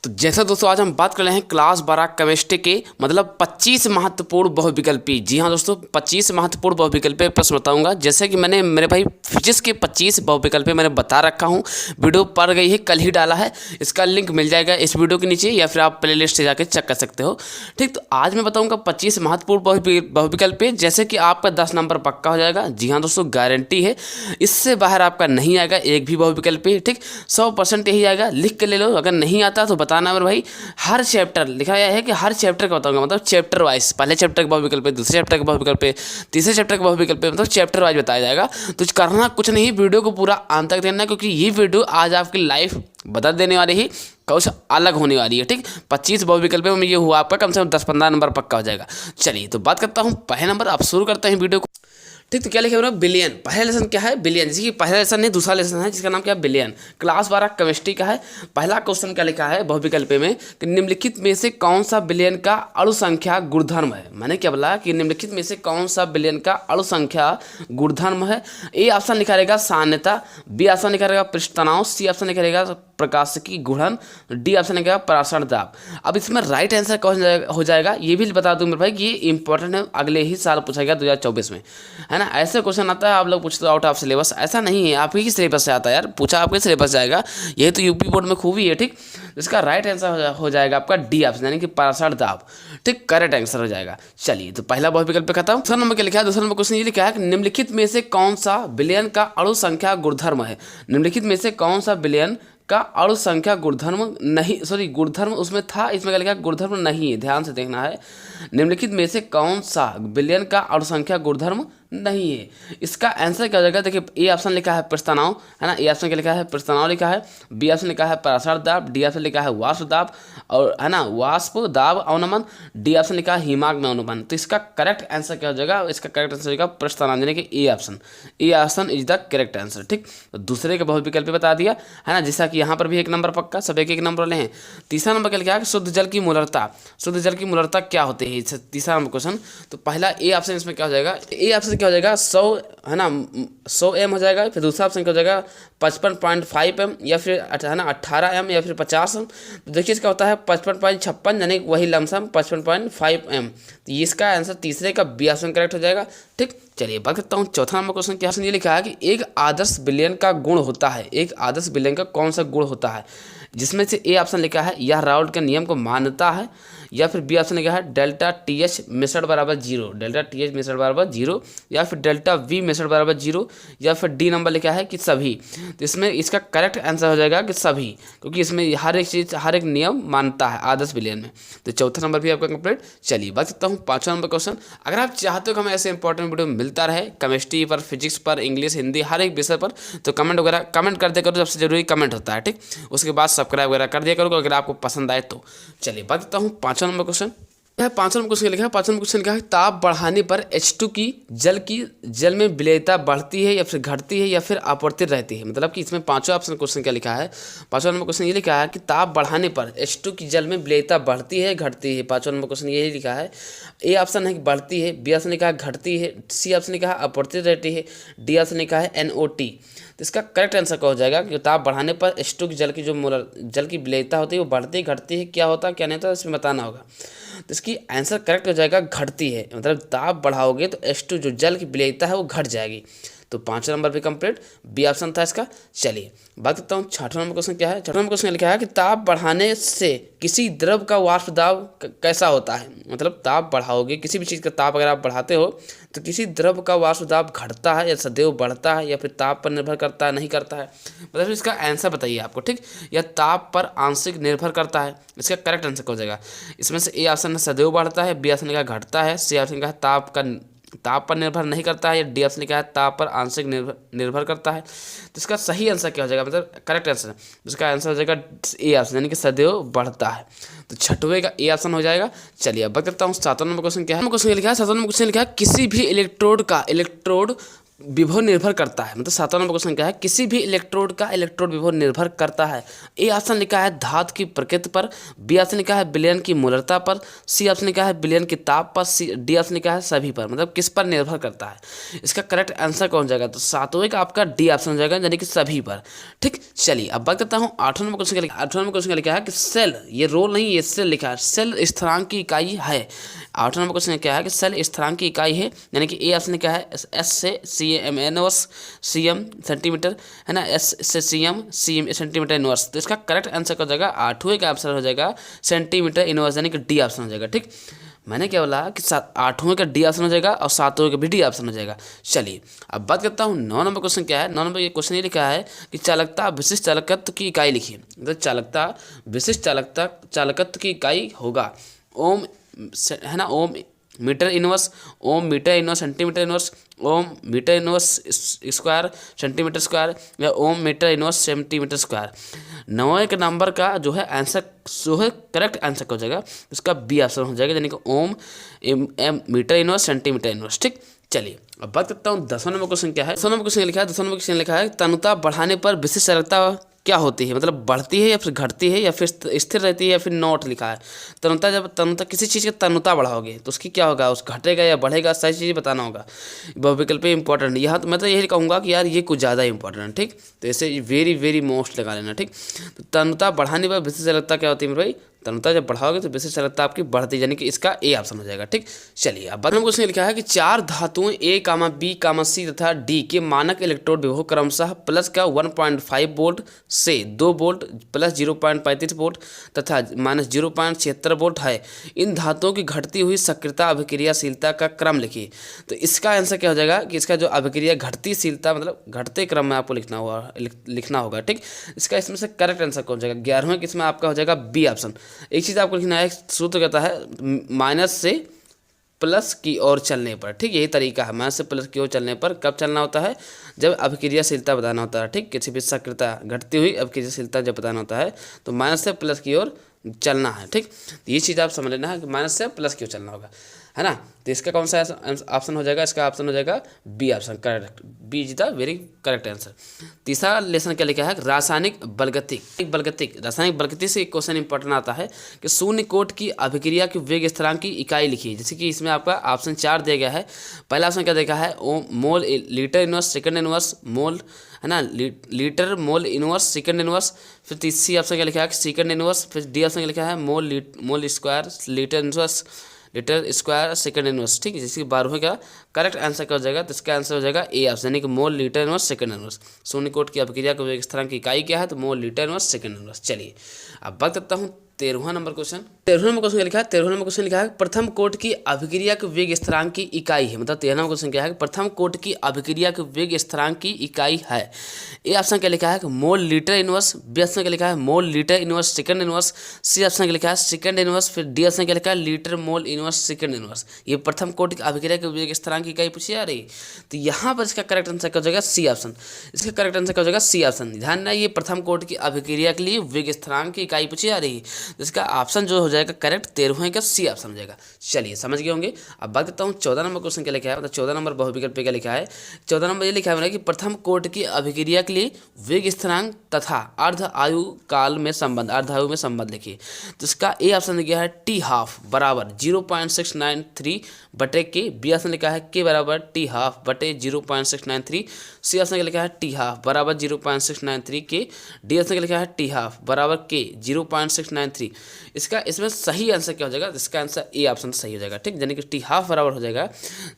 तो जैसा दोस्तों आज हम बात कर रहे हैं क्लास 12 केमिस्ट्री के मतलब 25 महत्वपूर्ण बहुविकल्पी। जी हाँ दोस्तों, 25 महत्वपूर्ण बहुविकल्पी प्रश्न बताऊंगा। जैसे कि मैंने मेरे भाई फिजिक्स के 25 बहुविकल्पी मैंने बता रखा हूँ, वीडियो पड़ गई है, कल ही डाला है। इसका लिंक मिल जाएगा इस वीडियो के नीचे या फिर आप प्लेलिस्ट से जाकर चेक कर सकते हो। ठीक, तो आज मैं बताऊँगा 25 महत्वपूर्ण बहुविकल्पी, जैसे कि आपका 10 नंबर पक्का हो जाएगा। जी हाँ दोस्तों, गारंटी है, इससे बाहर आपका नहीं आएगा एक भी बहुविकल्पी। ठीक, 100% यही आएगा, लिख के ले लो। अगर नहीं आता तो बताना मेरे भाई। हर चैप्टर लिखा गया है कि हर चैप्टर का बताऊंगा, मतलब चैप्टर वाइज, पहले चैप्टर का बहुविकल्प, दूसरे चैप्टर का बहुविकल्प, तीसरे चैप्टर का बहुविकल्प, मतलब चैप्टर वाइज बताया जाएगा। तो करना कुछ नहीं, वीडियो को पूरा अंत तक देखना, क्योंकि ये वीडियो आज आपकी लाइफ बदल देने वाली ही, कुछ अलग होने वाली है। ठीक, 25 बहुविकल्प में ये हुआ आपका कम से कम 10-15 नंबर पक्का हो जाएगा। चलिए तो बात करता हूँ पहले नंबर, आप शुरू करते हैं वीडियो को। ठीक, तो क्या लिखा है बिलियन। पहला लेसन क्या है? बिलियन। जैसे कि पहला लेसन नहीं, दूसरा लेसन है जिसका नाम क्या है? बिलियन। क्लास 12 केमिस्ट्री का है। पहला क्वेश्चन क्या लिखा है बहुविकल्प में कि निम्नलिखित में से कौन सा बिलियन का अणु संख्या गुणधर्म है। मैंने क्या बोला कि निम्नलिखित में से कौन सा बिलियन का अणु संख्या गुणधर्म है। ए ऑप्शन लिखा रहेगा सान्यता, बी ऑप्शन लिखा रहेगा पृष्ठ तनाव, सी ऑप्शन लिखा रहेगा प्रकाशिकी गुणन, डी ऑप्शन लिखा परासरण दाब। अब इसमें राइट आंसर कौन हो जाएगा ये भी बता दूं मेरे भाई कि ये इंपॉर्टेंट है, अगले ही साल पूछा गया 2024 में, है ना। ऐसे क्वेश्चन आता है, आप लोग पूछते हो आउट ऑफ सिलेबस, ऐसा नहीं है, आप ही सिलेबस से आता है यार, पूछा आपके सिलेबस जाएगा। यही तो यूपी बोर्ड में खूबी है। ठीक, इसका राइट आंसर हो जाएगा आपका डी ऑप्शन, यानी कि परासरण दाब। ठीक, करेक्ट आंसर हो जाएगा। चलिए तो पहला बहुविकल्प खत्म। दूसरा नंबर क्या लिखा है? दूसरा नंबर क्वेश्चन ये लिखा है कि निम्नलिखित में से कौन सा बिलियन का अणु संख्या गुणधर्म है। निम्नलिखित में से कौन सा बिलियन का अणु संख्या गुणधर्म नहीं, सॉरी गुणधर्म उसमें था, इसमें क्या लिखा है? गुणधर्म नहीं है, ध्यान से देखना है। निम्नलिखित में से कौन सा बिलियन का अणु संख्या गुणधर्म नहीं है। इसका आंसर क्या हो जाएगा? देखिए, ए ऑप्शन लिखा है प्रस्तनाव, है ना, ए ऑप्शन क्या लिखा है? प्रस्तनाव लिखा है, बी ऑप्शन लिखा है परासरण दाब, डी ऑप्शन लिखा है वाष्प दाब, और है ना वाष्प दाब अवनमन, डी ऑप्शन लिखा है हिमाग्न अवनमन। तो इसका करेक्ट आंसर क्या हो जाएगा? इसका करेक्ट आंसर हो जाएगा प्रस्तनाव, यानी कि A option. A option is the correct answer. ठीक, तो दूसरे का बहुविकल्प बता दिया, है ना, जैसा कि यहाँ पर भी एक नंबर पक्का, सब एक एक नंबर वाले हैं। तीसरा नंबर क्या लिखा है? शुद्ध जल की मोलरता। शुद्ध जल की मोलरता क्या होती है? तीसरा नंबर क्वेश्चन। तो पहला ए ऑप्शन इसमें क्या हो जाएगा? ए ऑप्शन क्या हो जाएगा? 100, है ना, 100 एम हो जाएगा। फिर दूसरा ऑप्शन क्या हो जाएगा? 55.5 एम, या फिर है ना 18 एम, या फिर 50 एम। तो देखिए इसका होता है 55.56, यानी वही लमसम 55.5 एम। तो इसका आंसर तीसरे का बी ऑप्शन करेक्ट हो जाएगा। ठीक, चलिए बात करता हूँ चौथा नंबर क्वेश्चन। क्या ये लिखा है कि एक आदर्श बिलियन का गुण होता है। एक आदर्श बिलियन का कौन सा गुण होता है? जिसमें से ए ऑप्शन लिखा है यह राउल्ट के नियम को मानता है, या फिर बी ऑप्शन लिखा है डेल्टा टी एच मिश्रण बराबर 0, डेल्टा टी एच मिश्रण बराबर 0, या फिर डेल्टा वी मिश्रण बराबर 0, या फिर डी नंबर लिखा है कि सभी। तो इसमें इसका करेक्ट आंसर हो जाएगा कि सभी, क्योंकि इसमें हर एक चीज़, हर एक नियम मानता है आदर्श बिलियन में। तो चौथा नंबर भी आपका कंप्लीट। चलिए बात करता हूँ पाँचवा नंबर क्वेश्चन। अगर आप चाहते हो कि हमें ऐसे इंपॉर्टेंट वीडियो मिलता रहे केमिस्ट्री पर, फिजिक्स पर, इंग्लिश, हिंदी, हर एक विषय पर, तो कमेंट वगैरह कमेंट कर दिया करो, सबसे जरूरी कमेंट होता है। ठीक, उसके बाद सब्सक्राइब वगैरह कर दिया करो अगर आपको पसंद आए तो। चलिए बात करता हूँ पाँचवा नंबर क्वेश्चन। पाँचवा नंबर क्वेश्चन लिखा है, पाँचवा नंबर क्वेश्चन लिखा है ताप बढ़ाने पर H2 की जल में विलेयता बढ़ती है या फिर घटती है या फिर अपवर्तित रहती है। मतलब कि इसमें पांचवा ऑप्शन क्वेश्चन क्या लिखा है? पांचवा नंबर क्वेश्चन ये लिखा है कि ताप बढ़ाने पर H2 की जल में विलेयता बढ़ती है घटती है। पांचवा नंबर क्वेश्चन यही लिखा है। ए ऑप्शन है कि बढ़ती है, बी ऑप्शन लिखा है घटती है, सी ऑप्शन लिखा है अपवर्तित रहती है, डी ऑप्शन लिखा है NOT। तो इसका करेक्ट आंसर क्या हो जाएगा कि ताप बढ़ाने पर H2 की जल की जो जल की विलेयता होती है वो बढ़ती घटती है, क्या होता है क्या नहीं होता, इसमें बताना होगा। तो इसकी आंसर करेक्ट हो जाएगा घटती है, मतलब ताप बढ़ाओगे तो H2 जो जल की विलेयता है वो घट जाएगी। तो पाँचवा नंबर भी कंप्लीट, बी ऑप्शन था इसका। चलिए बात करता हूँ छठवां नंबर क्वेश्चन क्या है। छठवां नंबर क्वेश्चन लिखा है कि ताप बढ़ाने से किसी द्रव का वाष्प दाब कैसा होता है। मतलब ताप बढ़ाओगे, किसी भी चीज़ का ताप अगर आप बढ़ाते हो तो किसी द्रव का वाष्प दाब घटता है या सदैव बढ़ता है, या फिर ताप पर निर्भर करता है, नहीं करता है। मतलब इसका आंसर बताइए आपको। ठीक, या ताप पर आंशिक निर्भर करता है। इसका करेक्ट आंसर क्या हो जाएगा? इसमें से ए ऑप्शन सदैव बढ़ता है, बी ऑप्शन लिखा है घटता है, सी ऑप्शन लिखा है ताप पर निर्भर नहीं करता है, या डी ऑप्शन लिखा है ताप पर आंशिक निर्भर करता है। तो इसका सही आंसर क्या हो जाएगा? मतलब करेक्ट आंसर, इसका आंसर हो जाएगा ए ऑप्शन, यानी कि सदैव बढ़ता है। तो छठवें का ए ऑप्शन हो जाएगा। चलिए अब बात करता हूँ सातवां नंबर क्वेश्चन क्या है। क्वेश्चन लिखा है, सातवां नंबर क्वेश्चन लिखा है किसी भी इलेक्ट्रोड विभव निर्भर करता है, मतलब 7वां नंबर क्वेश्चन क्या है, किसी भी इलेक्ट्रोड का इलेक्ट्रोड विभव निर्भर करता है। ए ऑप्शन लिखा है धातु की प्रकृति पर, बी ऑप्शन लिखा है विलयन की मूलरता पर, सी ऑप्शन लिखा है विलयन की ताप पर, सी डी ऑप्शन लिखा है सभी पर, मतलब किस पर निर्भर करता है। इसका करेक्ट आंसर कौन जाएगा, तो 7वें का आपका डी ऑप्शन हो जाएगा, यानी कि सभी पर। ठीक, चलिए अब बात करता हूँ 8वें नंबर क्वेश्चन का। 8वें नंबर क्वेश्चन का लिखा है कि सेल, ये रोल नहीं, ये सेल लिखा है, सेल स्थिरांक की इकाई है। 8वें नंबर क्वेश्चन क्या है कि सेल स्थिरांक की इकाई है, यानी कि ए ऑप्शन क्या है एस से C M inverse C M centimetre है ना, एस से सी एम सेंटीमीटर इनवर्स। तो इसका करेक्ट आंसर हो जाएगा 8वें का आंसर हो जाएगा सेंटीमीटर इनवर्स, यानी कि डी ऑप्शन हो जाएगा। ठीक, मैंने क्या बोला कि 8वें का डी ऑप्शन हो जाएगा और 7वें का भी डी ऑप्शन हो जाएगा। चलिए अब बात करता हूँ 9 नंबर क्वेश्चन क्या है। 9 नंबर ये क्वेश्चन ये लिखा है कि चालकता विशिष्ट चालकत्व की इकाई लिखिए, मतलब चालकता विशिष्ट चालकत्व की इकाई होगा ओम है ना, ohm metre inverse, ohm metre inverse centimetre inverse, ohm metre inverse square centimetre square, या ohm metre inverse centimetre square. 9वें के नंबर का जो है आंसर जो है करेक्ट आंसर हो जाएगा, उसका बी ऑप्शन हो जाएगा, यानी कि ohm M metre inverse centimetre inverse. ठीक, चलिए अब बात करता हूँ 10वां नंबर क्वेश्चन क्या है। 10वां नंबर क्वेश्चन लिखा है, 10वां नंबर क्वेश्चन लिखा है तनुता बढ़ाने पर विशिष्ट चालकता क्या होती है, मतलब बढ़ती है या फिर घटती है या फिर स्थिर रहती है या फिर नॉट लिखा है। तनुता, जब तनुता किसी चीज़ की तनुता बढ़ाओगे तो उसकी क्या होगा, उस घटेगा या बढ़ेगा, सही चीज़ बताना होगा। बहुविकल्प इंपॉर्टेंट, यहाँ तो मैं तो यही कहूँगा कि यार ये कुछ ज़्यादा इंपॉर्टेंट। ठीक, तो ऐसे वेरी वेरी मोस्ट लगा लेना। ठीक, तो तनुता बढ़ाने पर विशिष्ट चालकता क्या होती है मेरे भाई, तनुता जब बढ़ाओगे तो विशिष्ट चालकता आपकी बढ़ती, यानी कि इसका ए ऑप्शन हो जाएगा। ठीक, चलिए अब बाद में क्वेश्चन लिखा है कि 4 धातुओं ए कामा बी कामा सी तथा डी के मानक इलेक्ट्रोड विभव क्रमशः प्लस का 1.5 वोल्ट से 2 वोल्ट प्लस 0.35 वोल्ट तथा माइनस 0.76 वोल्ट है। इन धातुओं की घटती हुई सक्रियता अभिक्रियाशीलता का क्रम लिखिए। तो इसका आंसर क्या हो जाएगा कि इसका जो अभिक्रिया घटतीशीलता मतलब घटते क्रम में आपको लिखना होगा। ठीक, इसका इसमें से करेक्ट आंसर कौन जाएगा, 11वें किसमें आपका हो जाएगा बी ऑप्शन। एक चीज़ आपको लिखना है, सूत्र कहता है माइनस से प्लस की ओर चलने पर। ठीक, यही तरीका है, माइनस से प्लस की ओर चलने पर कब चलना होता है, जब अभिक्रियाशीलता बताना होता है। ठीक, किसी भी सक्रियता घटती हुई अभिक्रियाशीलता जब बताना होता है तो माइनस से प्लस की ओर चलना है। ठीक, तो ये चीज़ आप समझ लेना है कि माइनस से प्लस की ओर चलना होगा, है ना। तो इसका कौन सा ऑप्शन हो जाएगा, इसका ऑप्शन हो जाएगा B option, correct, B is the very correct answer. तीसरा लेसन क्या लिखा है, रासायनिक बलगतिक। रासायनिक बलगति से एक क्वेश्चन इंपॉर्टेंट आता है कि शून्य कोट की अभिक्रिया के वेग स्थिरांक की इकाई लिखिए। जैसे कि इसमें आपका ऑप्शन 4 दिया गया है। पहला ऑप्शन क्या देखा है, mole litre inverse second inverse मोल, है ना, litre mole inverse second inverse. फिर तीसरी ऑप्शन क्या लिखा है, सेकंड इनवर्स। फिर डी ऑप्शन क्या लिखा है, mole square litre inverse litre square second inverse. ठीक है, जिसकी 12वें का करेक्ट आंसर क्या हो जाएगा, तो इसका आंसर हो जाएगा ए ऑप्शन, यानी कि mole litre inverse second inverse. शून्य कोट की अभिक्रिया के वेग स्थिरांक की इकाई क्या है, तो मोल लीटर इनवर्स सेकंड इनवर्स। चलिए अब बात करता हूँ 13वां नंबर क्वेश्चन। 13वां नंबर क्वेश्चन लिखा है, 13वां नंबर क्वेश्चन लिखा है प्रथम कोट की अभिक्रिया के वेग स्थिरांक की इकाई है। मतलब 13वां क्वेश्चन क्या है, प्रथम कोट की अभिक्रिया के वेग स्थिरांक की इकाई है। ए ऑप्शन क्या लिखा है कि mole litre inverse, B option क्या लिखा है mole litre inverse second inverse, C option क्या लिखा है सेकंड इनवर्स, फिर डी ऑप्शन क्या लिखा है litre mole inverse second inverse. ये प्रथम कोट की अभिक्रिया के वेग स्थिरांक की इकाई पूछी जा रही। तो यहाँ पर इसका करेक्ट आंसर क्या हो जाएगा, सी ऑप्शन। इसका करेक्ट आंसर क्या हो जाएगा, सी ऑप्शन। ध्यान देना, ये प्रथम कोट की अभिक्रिया के लिए वेग स्थिरांक की इकाई पूछी जा रही है। इसका ऑप्शन जो हो जाएगा करेक्ट 13वें का सी ऑप्शन हो जाएगा। चलिए समझ गए होंगे। अब बात करता हूँ 14 नंबर क्वेश्चन क्या लिखा है, मतलब 14 नंबर बहुविकल्प पे क्या लिखा है। 14 नंबर ये लिखा है कि प्रथम कोट की अभिक्रिया के लिए वेग स्थिरांक तथा अर्ध आयु काल में संबंध, अर्ध आयु में संबंध लिखिए। तो इसका ए ऑप्शन लिखा है टी हाफ बराबर 0.693 बटे के, बी ऑप्शन लिखा है के बराबर टी हाफ बटे 0.693, सी ऑप्शन का लिखा है टी हाफ बराबर 0.693 के, डी ऑप्शन का लिखा है टी हाफ बराबर के 0.693। इसका इसमें सही आंसर क्या हो जाएगा, इसका आंसर ए ऑप्शन सही हो जाएगा। ठीक, यानी कि टी हाफ बराबर हो जाएगा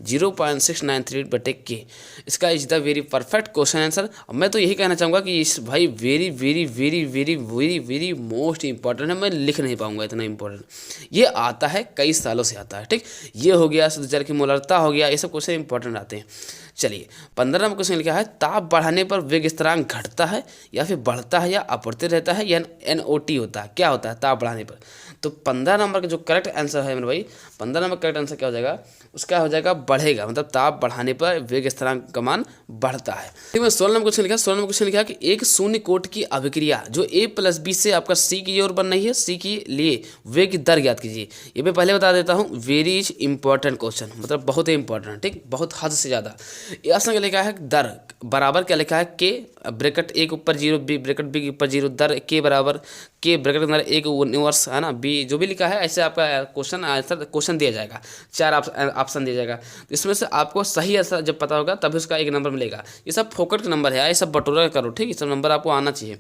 0.693 बटे के। इसका is the very perfect question answer. मैं तो यही कहना चाहूँगा कि इस भाई very very very very very very most important है। मैं लिख नहीं पाऊंगा, इतना इंपॉर्टेंट ये आता है, कई सालों से आता है। ठीक, ये हो गया शुद्ध जल की मोलरता हो गया, ये सब क्वेश्चन इंपॉर्टेंट आते हैं। चलिए 15 नंबर क्वेश्चन लिखा है ताप बढ़ाने पर वेग स्थिरांक घटता है या फिर बढ़ता है या अपरिवर्तित रहता है या NOT होता है, क्या होता है ताप बढ़ाने पर। तो 15 नंबर का जो करेक्ट आंसर है मेरे भाई, 15 नंबर करेक्ट आंसर क्या हो जाएगा, उसका हो जाएगा बढ़ेगा, मतलब ताप बढ़ाने पर वेग स्थिरांक का मान बढ़ता है। ठीक है, 16 नंबर क्वेश्चन लिखा, 16 नंबर क्वेश्चन लिखा कि एक शून्य कोट की अभिक्रिया जो A + B से आपका C की ओर बन रही है, C के लिए वेग की दर ज्ञात कीजिए। ये मैं पहले बता देता हूँ, वेरी इंपॉर्टेंट क्वेश्चन, मतलब बहुत ही इंपॉर्टेंट। ठीक, बहुत हद से ज़्यादा ये ऑप्शन क्या लिखा है दर बराबर क्या लिखा है के ब्रैकेट ए के ऊपर जीरो बी ब्रैकेट बी के ऊपर जीरो दर के बराबर के ब्रैकेट के अंदर एक यूनिवर्स है ना बी जो भी लिखा है ऐसे आपका क्वेश्चन आंसर क्वेश्चन दिया जाएगा। 4 ऑप्शन दिया जाएगा, तो इसमें से आपको सही आंसर जब पता होगा तभी उसका 1 नंबर मिलेगा। ये सब फोकट का नंबर है, ये सब बटोरा करो ठीक, ये सब नंबर आपको आना चाहिए।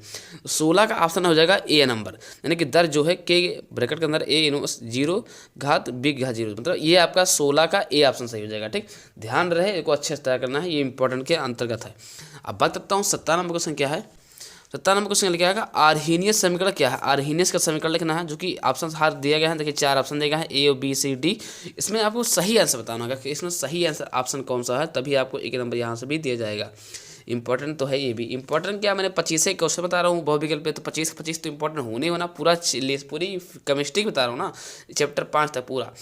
16 का ऑप्शन हो जाएगा ए नंबर, यानी कि दर जो है के ब्रैकेट के अंदर ए इनवर्स जीरो घात बी घात जीरो, मतलब ये आपका 16 का ए ऑप्शन सही हो जाएगा। ठीक, ध्यान रहे इसको अच्छे से तैयार करना है, ये इंपॉर्टेंट के अंतर्गत है। अब बात करता हूँ 17 नंबर क्वेश्चन क्या है। 17 नंबर क्वेश्चन लिखा है आर्हीनियस समीकरण क्या है। आर्हीनियस का समीकरण लिखना है, जो कि ऑप्शन हर दिया गया है। देखिए 4 ऑप्शन दिया गया है ए बी सी डी, इसमें आपको सही आंसर बताना होगा कि इसमें सही आंसर ऑप्शन कौन सा है, तभी आपको 1 नंबर यहाँ से भी दिया जाएगा। इंपॉर्टेंट तो है ये भी। इंपॉर्टेंट क्या, मैंने 25 से क्वेश्चन बता रहा हूँ बहुविकल्प पे, तो 25 तो इंपॉर्टेंट होने होना, पूरी केमिस्ट्री बता रहा हूँ ना, चैप्टर 5 तक पूरा,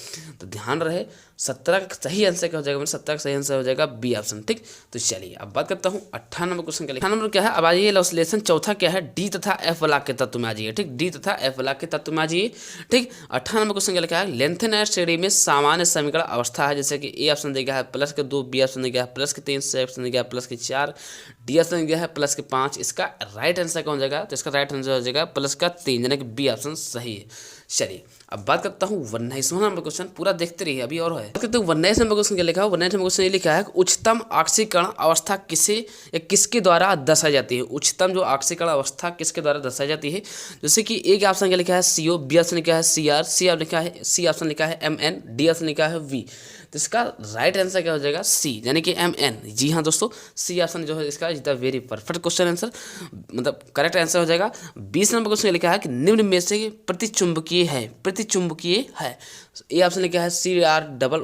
तो ध्यान रहे। 17 का सही आंसर क्या हो जाएगा, मैंने 17 का सही आंसर हो जाएगा बी ऑप्शन। ठीक, तो चलिए अब बात करता हूँ 18 नंबर क्वेश्चन का। 18 नंबर क्या है, अब आइए लेसन चौथा क्या है, डी तथा एफ ब्लॉक के तत्व में आ जाइए। ठीक, डी तथा एफ ब्लॉक के तत्व में आ जाइए। ठीक, 18 नंबर क्वेश्चन क्या है, लेंथेन श्रेणी में सामान्य समीकरण अवस्था है, जैसे कि ए ऑप्शन दिया है +2, बी ऑप्शन दिया है +3, सी ऑप्शन दिया है +4, डी ऑप्शन दिया है +5। इसका राइट आंसर कौन हो जाएगा, तो इसका राइट आंसर हो जाएगा +3, यानी कि बी ऑप्शन सही है। चलिए अब बात करता हूँ 19वां नंबर क्वेश्चन, पूरा देखते रहिए अभी और है। बात करते हैं 19 नंबर क्वेश्चन क्या लिखा है। 19 नंबर क्वेश्चन ये लिखा है उच्चतम ऑक्सीकरण अवस्था किसे या किसके द्वारा दर्शाई जाती है। उच्चतम जो ऑक्सीकरण अवस्था किसके द्वारा दर्शाई जाती है, जैसे कि एक ऑप्शन क्या लिखा है CO, बी ऑप्शन लिखा है CR, सी ऑप्शन लिखा है MN, डी ऑप्शन लिखा है V। तो इसका राइट आंसर क्या हो जाएगा C, यानी कि MN। जी हाँ दोस्तों, सी ऑप्शन जो है इसका is the very perfect question answer, मतलब करेक्ट आंसर हो जाएगा। 20 नंबर क्वेश्चन लिखा है कि निम्न में से प्रतिचुंबकीय है। ए ऑप्शन लिखा है CR double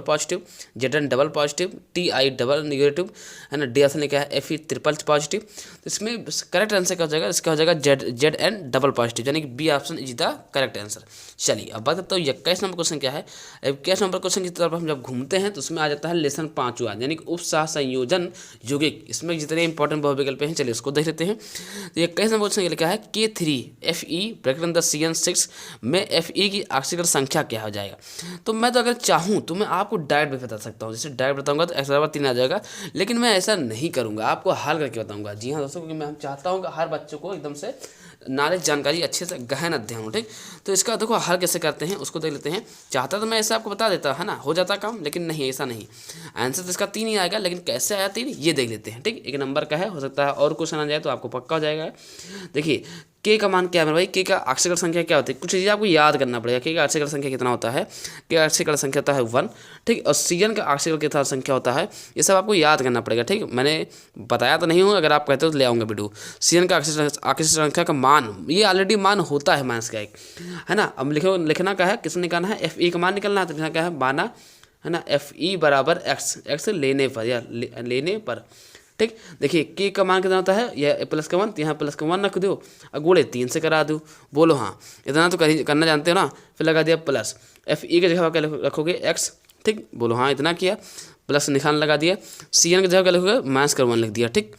positive, ZN double positive, TI double negative, है ना। डी ऑप्शन लिखा है FE ट्रिपल पॉजिटिव। तो इसमें करेक्ट आंसर क्या हो जाएगा, इसका हो जाएगा ZN डबल पॉजिटिव, यानी कि B option is the correct answer. चलिए अब बात करता हूँ 21 नंबर क्वेश्चन क्या है। 21 नंबर क्वेश्चन की तरफ हम जब घूमते हैं तो उसमें आ जाता है लेसन 5, यानी कि उपसह संयोजन यौगिक। इसमें जितने इंपॉर्टेंट बहुविकल्प हैं चलिए उसको देख लेते हैं। तो 21 नंबर क्वेश्चन लिखा है K3FE ब्रैकेट अंदर CN6 में FE की ऑक्सीकरण संख्या क्या हो जाएगा। तो मैं तो अगर चाहूँ तो मैं आपको डायरेक्ट भी बता सकता हूँ, जैसे डायरेक्ट बताऊंगा तो x/3 आ जाएगा, लेकिन मैं ऐसा नहीं करूँगा, आपको हल करके बताऊँगा। जी हाँ दोस्तों, क्योंकि मैं चाहता हूँ कि हर बच्चों को एकदम से नॉलेज जानकारी अच्छे से गहन अध्ययन हो। ठीक, तो इसका देखो हल कैसे करते हैं उसको देख लेते हैं। चाहता तो मैं ऐसा आपको बता देता है ना, हो जाता काम, लेकिन नहीं, ऐसा नहीं। आंसर तो इसका 3 ही आएगा, लेकिन कैसे आया 3 ये देख लेते हैं। ठीक, 1 नंबर का है, हो सकता है और क्वेश्चन आ जाए तो आपको पक्का हो जाएगा। देखिए के का मान क्या है मेरे भाई, के का ऑक्सीकरण संख्या क्या होती है, कुछ चीज़ें आपको याद करना पड़ेगा। के का ऑक्सीकरण संख्या कितना होता है, के का ऑक्सीकरण संख्या होता है 1। ठीक, और CN का ऑक्सीकरण कितना संख्या होता है, ये सब आपको याद करना पड़ेगा। ठीक, मैंने बताया तो नहीं हूँ, अगर आप कहते हो तो ले आऊँगा वीडियो। CN का ऑक्सीकरण संख्या का मान, ये ऑलरेडी मान होता है माइनस का 1, है ना। अब लिखना क्या है, किसने निकालना है, FE का मान निकलना है, तो लिखना क्या है, माना, है ना, FE बराबर x लेने पर या लेने पर। ठीक, देखिए के का मान कितना होता है, यह +1, यहाँ +1 रख दो, गुणे 3 से करा दो। बोलो हाँ, इतना तो करना जानते हो ना। फिर लगा दिया प्लस, FE की जगह क्या रखोगे x। ठीक, बोलो हाँ, इतना किया, प्लस निशान लगा दिया। CN की जगह क्या लिखोगे, -1 लिख दिया। ठीक,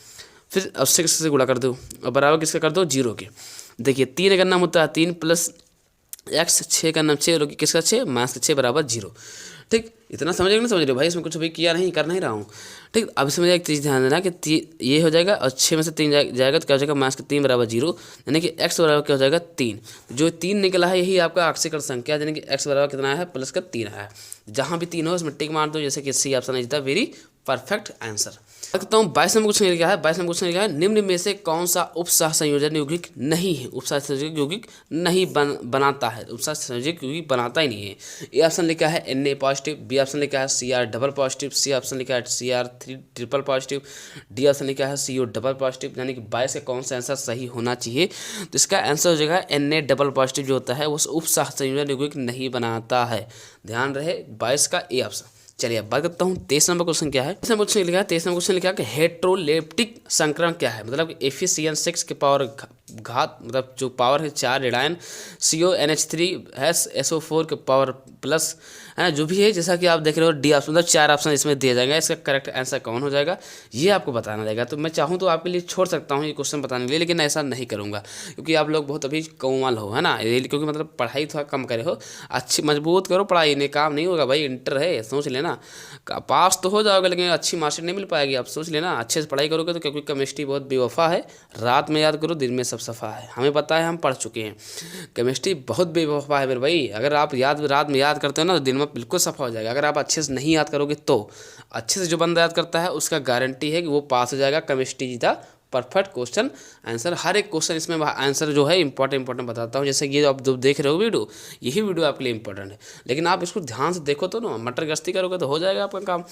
फिर अब 6 से गुणा कर दो और बराबर किसका कर दो, 0 के। देखिए 3 का नाम होता है 3 + x, 6 का नाम 6, किसका 6, -6 बराबर 0। ठीक, इतना समझ रहे हो, नहीं समझ रहे हो भाई, इसमें कुछ भी किया नहीं, कर नहीं रहा हूँ। ठीक, अब इसमें एक चीज़ ध्यान देना कि ये हो जाएगा और 6 में से 3 जाएगा तो क्या हो जाएगा, -3 बराबर 0, यानी कि x बराबर क्या हो जाएगा 3। जो 3 निकला है यही आपका ऑक्सीकरण संख्या, यानी कि x बराबर कितना है, +3 है। जहाँ भी 3 हो उसमें टिक मार दो, जैसे कि C option is the very perfect answer. देखता हूँ 22 नंबर क्वेश्चन लिखा है। 22 नंबर क्वेश्चन लिखा है निम्न में से कौन सा उपसह संयोजन यौगिक नहीं है, उपसह संयोजक यौगिक नहीं बनाता है, उपसह संयोजक यौगिक बनाता ही नहीं है। ए ऑप्शन लिखा है Na पॉजिटिव, बी ऑप्शन लिखा है CR double positive, C option लिखा है CR3 triple positive, D option लिखा है CO डबल पॉजिटिव, यानी कि 22 का कौन सा आंसर सही होना चाहिए। तो इसका आंसर हो जाएगा Na डबल पॉजिटिव जो होता है वो उपसह संयोजन यौगिक नहीं बनाता है। ध्यान रहे 22 का ए ऑप्शन। चलिए अब बात करता हूँ 23 नंबर क्वेश्चन क्या है। 23 नंबर क्वेश्चन लिखा है, 23 नंबर क्वेश्चन लिखा है कि हेट्रोलेप्टिक संकरण क्या है, मतलब FeCN6 के पावर घात, मतलब जो पावर है 4 ऋणायन, CONH3 SO4 के पावर प्लस, है ना, जो भी है। जैसा कि आप देख रहे हो डी ऑप्शन, मतलब 4 ऑप्शन इसमें दिया जाएगा, इसका करेक्ट आंसर कौन हो जाएगा ये आपको बताना रहेगा। तो मैं चाहूँ तो आपके लिए छोड़ सकता हूँ ये क्वेश्चन बताने के लिए, लेकिन ऐसा नहीं करूँगा क्योंकि आप लोग बहुत अभी कोमल हो, है ना, क्योंकि मतलब पढ़ाई थोड़ा कम करे हो, अच्छी मजबूत करो पढ़ाई, नहीं काम नहीं होगा भाई, इंटर है सोच लेना। पास तो हो जाओगे लेकिन अच्छी मार्कशीट नहीं मिल पाएगी, आप सोच लेना। अच्छे से पढ़ाई करोगे तो, क्योंकि केमिस्ट्री बहुत बेवफा है, रात में याद करो दिन में सब सफ़ा है, हमें पता है, हम पढ़ चुके हैं। केमिस्ट्री बहुत बेवफा है मेरे भाई, अगर आप रात में याद करते हो ना तो दिन में बिल्कुल सफ़ा हो जाएगा। अगर आप अच्छे से नहीं याद करोगे तो अच्छे से जो बंदा याद करता है उसका गारंटी है कि वो पास हो जाएगा। केमिस्ट्री जीता परफेक्ट क्वेश्चन आंसर, हर एक क्वेश्चन इसमें आंसर जो है इंपॉर्टेंट बताता हूँ। जैसे कि ये आप जो देख रहे हो वीडियो, यही वीडियो आपके लिए इंपॉर्टेंट है, लेकिन आप इसको ध्यान से देखो तो ना, मटर गश्ती करोगे तो हो जाएगा आपका काम।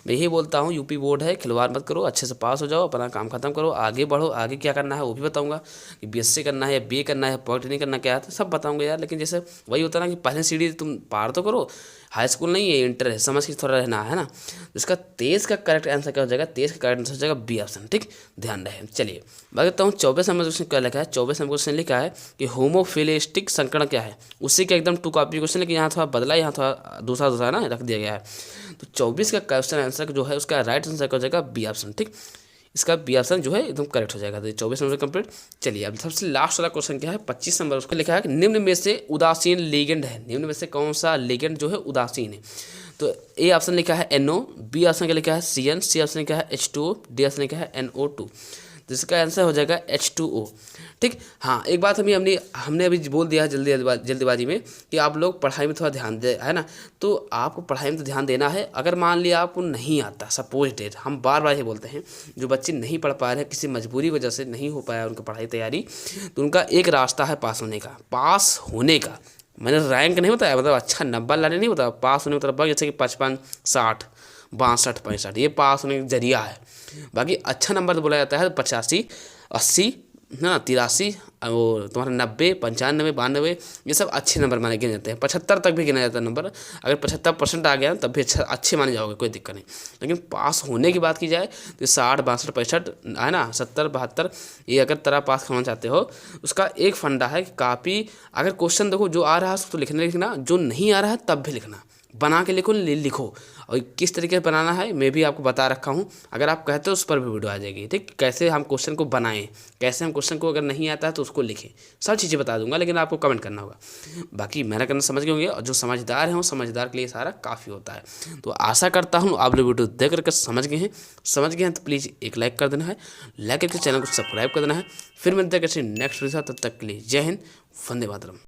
मैं यही बोलता हूँ, यूपी बोर्ड है, खिलवाड़ मत करो, अच्छे से पास हो जाओ, अपना काम खत्म करो, आगे बढ़ो। आगे क्या करना है वो भी बताऊँगा कि बीएससी करना है या बीए करना है, पॉलिटेक्निक करना, क्या है तो सब बताऊँगा यार। लेकिन जैसे वही होता है ना कि पहले सीढ़ी तुम पार तो करो, हाई स्कूल नहीं है, इंटर है, समझ के थोड़ा रहना है ना। इसका 23 का करेक्ट आंसर क्या हो जाएगा, 23 का करेक्ट आंसर हो जाएगा बी ऑप्शन, ठीक, ध्यान रहे। चलिए बात करता हूँ 24 नंबर क्वेश्चन क्या लिखा है। 24 नंबर क्वेश्चन लिखा है कि होमोफिलिस्टिक संकरण क्या है, उसी का एकदम 2 कॉपी क्वेश्चन, लेकिन यहाँ थोड़ा बदला, यहाँ थोड़ा दूसरा ना रख दिया गया है। तो 24 का क्वेश्चन आंसर जो है उसका राइट आंसर क्या हो जाएगा, बी ऑप्शन, ठीक, इसका बी ऑप्शन जो है एकदम करेक्ट हो जाएगा। तो 24 नंबर कंप्लीट। चलिए अब सबसे लास्ट वाला क्वेश्चन क्या है, 25 नंबर, उसको लिखा है कि निम्न में से उदासीन लिगेंड है, निम्न में से कौन सा लिगेंड जो है उदासीन है। तो ए ऑप्शन लिखा है NO, बी ऑप्शन क्या लिखा है CN, सी ऑप्शन लिखा है H2O, डी ऑप्शन लिखा है NO2। तो इसका आंसर हो जाएगा H2O, ठीक। हाँ एक बात हमने अभी बोल दिया है जल्दीबाजी में कि आप लोग पढ़ाई में थोड़ा ध्यान दे, है ना। तो आपको पढ़ाई में तो ध्यान देना है। अगर मान लिया आपको नहीं आता, सपोज डेट, हम बार बार ये बोलते हैं, जो बच्चे नहीं पढ़ पा रहे हैं, किसी मजबूरी वजह से नहीं हो पाया उनका पढ़ाई तैयारी, तो उनका एक रास्ता है पास होने का। मैंने रैंक नहीं बताया, मतलब अच्छा नंबर लाने नहीं बताया, पास होने का मतलब जैसे कि 55, 60, 62, 65, ये पास होने का जरिया है। बाकी अच्छा नंबर तो बोला जाता है 85, 80, ना 83, वो तुम्हारा 90, 95, 92, ये सब अच्छे नंबर माने गिने जाते हैं। 75 तक भी गिना जाता है नंबर, अगर 75% आ गया तब भी अच्छे माने जाओगे, कोई दिक्कत नहीं। लेकिन पास होने की बात की जाए तो 60, 62, 65 है ना, 70, 72, ये अगर तरह पास करना चाहते हो, उसका एक फंडा है कि काफ़ी, अगर क्वेश्चन देखो जो आ रहा है उसको लिखना, जो नहीं आ रहा है तब भी लिखना, बना के लिखो। और किस तरीके से बनाना है मैं भी आपको बता रखा हूँ, अगर आप कहते हो उस पर भी वीडियो आ जाएगी, ठीक, कैसे हम क्वेश्चन को बनाएं, कैसे हम क्वेश्चन को अगर नहीं आता है तो उसको लिखें, सब चीज़ें बता दूंगा, लेकिन आपको कमेंट करना होगा। बाकी मेहनत करना समझ गए होंगे, और जो समझदार हैं वो समझदार के लिए सारा काफ़ी होता है। तो आशा करता हूँ आप लोग वीडियो देख करके समझ गए हैं तो प्लीज़ एक लाइक कर देना है, लाइक करके चैनल को सब्सक्राइब कर देना है। फिर मिलते हैं किसी नेक्स्ट वीडियो, तब तक के लिए जय हिंद, वंदे मातरम।